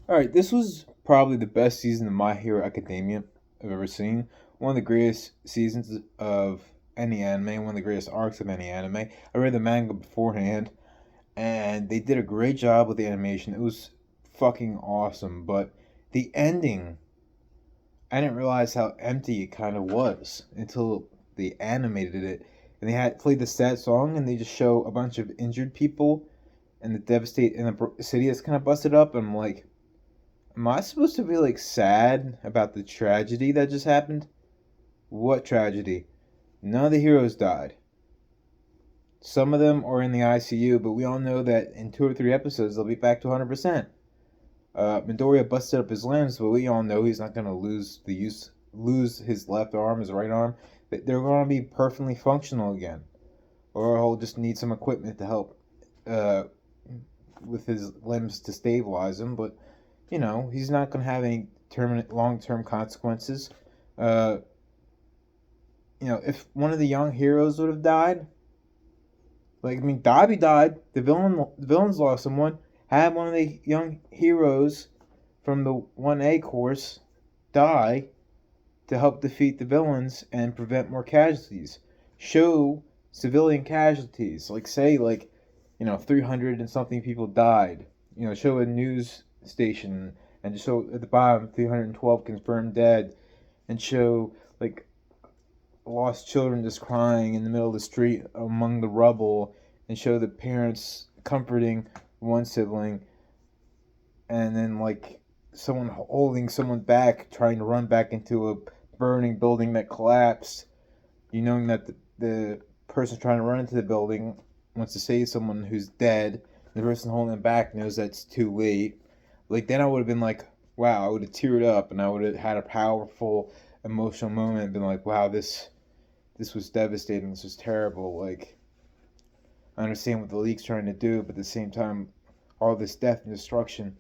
All right, this was probably the best season of My Hero Academia I've ever seen. One of the greatest seasons of any anime, one of the greatest arcs of any anime. I read the manga beforehand, and they did a great job with the animation. It was fucking awesome, but the ending, I didn't realize how empty it kind of was until they animated it. And they had played the sad song, and they just show a bunch of injured people and the devastate in the city that's kind of busted up. And I'm like, am I supposed to be like sad about the tragedy that just happened? What tragedy? None of the heroes died. Some of them are in the ICU, but we all know that in 2 or 3 episodes they'll be back to 100%. Midoriya busted up his limbs, but we all know he's not going to lose his left arm, his right arm. They're going to be perfectly functional again, or he'll just need some equipment to help uh, with his limbs to stabilize him. But he's not going to have any long-term consequences. Uh, if one of the young heroes would have died, like I mean, Dobby died. The villains lost someone. Had one of the young heroes from the 1A course die to help defeat the villains and prevent more casualties. Show civilian casualties. Like say 300 and something people died. Show a news station and just show at the bottom 312 confirmed dead, and show like lost children just crying in the middle of the street among the rubble, and show the parents comforting one sibling, and then like someone holding someone back trying to run back into a burning building that collapsed. Knowing that the person trying to run into the building wants to save someone who's dead. The person holding them back knows that's too late. Like then I would have been like, wow, I would have teared up and I would have had a powerful emotional moment and been like, wow, this was devastating. This was terrible. Like I understand what the league's trying to do, but at the same time, all this death and destruction,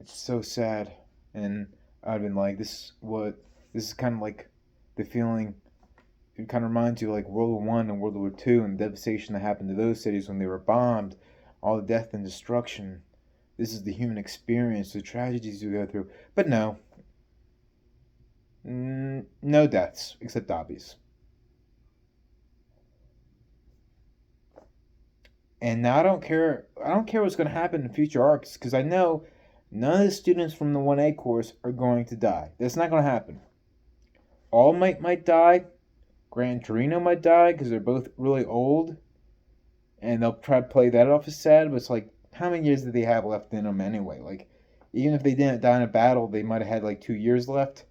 it's so sad. And I've been like, this is kind of like the feeling. It kind of reminds you of like World War I and World War II and the devastation that happened to those cities when they were bombed, all the death and destruction. This is the human experience, the tragedies we go through. But no, no deaths except Dobby's. And now I don't care. I don't care what's going to happen in future arcs because I know none of the students from the 1A course are going to die. That's not going to happen. All might die. Gran Torino might die because they're both really old, and they'll try to play that off as sad. But it's like, how many years do they have left in them anyway? Like, even if they didn't die in a battle, they might have had like 2 years left.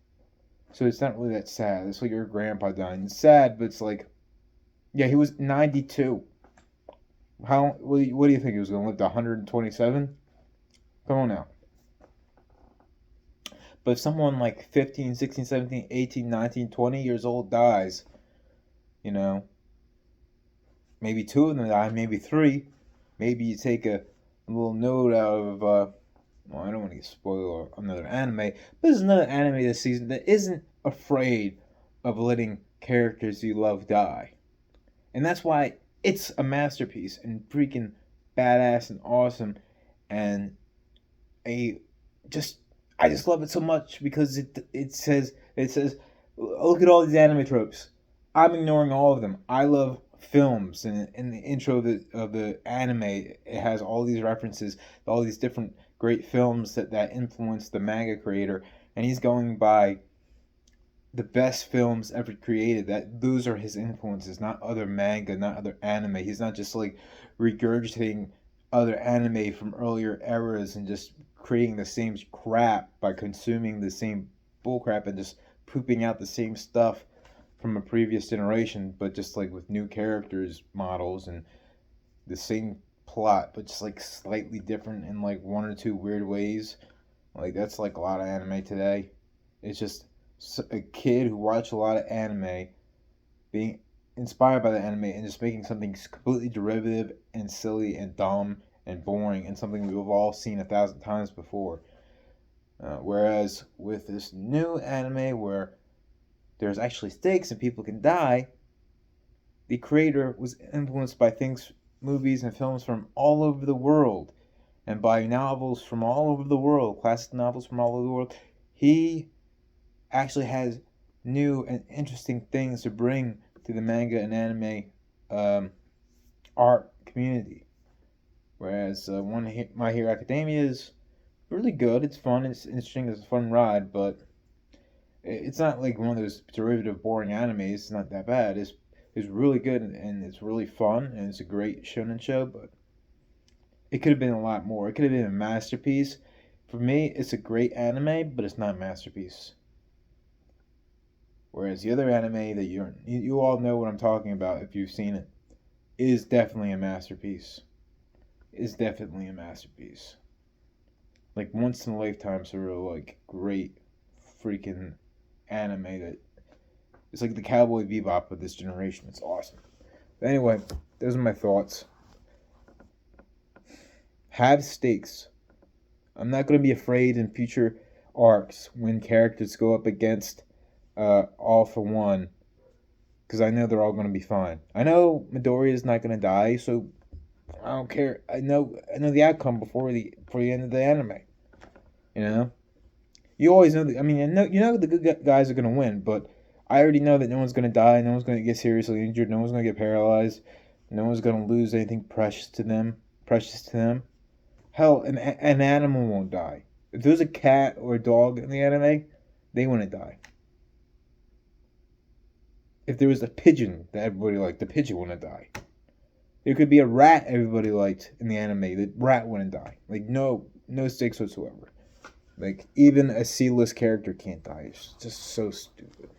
So it's not really that sad. It's like your grandpa dying. It's sad, but it's like, yeah, he was 92. How? What do you think he was going to live to 127? Come on now. But if someone like 15, 16, 17, 18, 19, 20 years old dies, you know, maybe two of them die, maybe three. Maybe you take a little note out of, well, I don't want to spoil another anime, but there's another anime this season that isn't afraid of letting characters you love die. And that's why it's a masterpiece and freaking badass and awesome. And a just I just love it so much because it says look at all these anime tropes. I'm ignoring all of them. I love films, and in the intro of the anime, it has all these references, all these different great films that influenced the manga creator, and he's going by the best films ever created. That those are his influences, not other manga, not other anime. He's not just like regurgitating other anime from earlier eras and just creating the same crap by consuming the same bullcrap and just pooping out the same stuff from a previous generation, but just like with new characters, models, and the same plot, but just like slightly different in like one or two weird ways. Like that's like a lot of anime today. It's just a kid who watched a lot of anime being inspired by the anime and just making something completely derivative and silly and dumb and boring and something we've all seen 1,000 times before. Whereas with this new anime where there's actually stakes and people can die, the creator was influenced by things, movies, and films from all over the world. and by novels from all over the world, classic novels from all over the world. He actually has new and interesting things to bring to the manga and anime art community. Whereas My Hero Academia is really good. It's fun. It's interesting. It's a fun ride, but it's not like one of those derivative, boring animes. It's not that bad. It's really good and it's really fun and it's a great shonen show. But it could have been a lot more. It could have been a masterpiece. For me, it's a great anime, but it's not a masterpiece. Whereas the other anime that you all know what I'm talking about if you've seen it is definitely a masterpiece. Is definitely a masterpiece. Like once in a lifetime sort of like great freaking anime that it's like the Cowboy Bebop of this generation. It's awesome. But anyway, those are my thoughts. Have stakes. I'm not going to be afraid in future arcs when characters go up against All for One, because I know they're all going to be fine. I know Midoriya is not going to die, so I don't care. I know the outcome before the end of the anime. You know, you always know. I mean, you know the good guys are going to win, but I already know that no one's going to die, no one's going to get seriously injured, no one's going to get paralyzed, no one's going to lose anything precious to them. Hell, an animal won't die. If there's a cat or a dog in the anime, they wouldn't die. If there was a pigeon that everybody liked, the pigeon wouldn't die. There could be a rat everybody liked in the anime, the rat wouldn't die. Like, no stakes whatsoever. Like, even a C-list character can't die. It's just so stupid.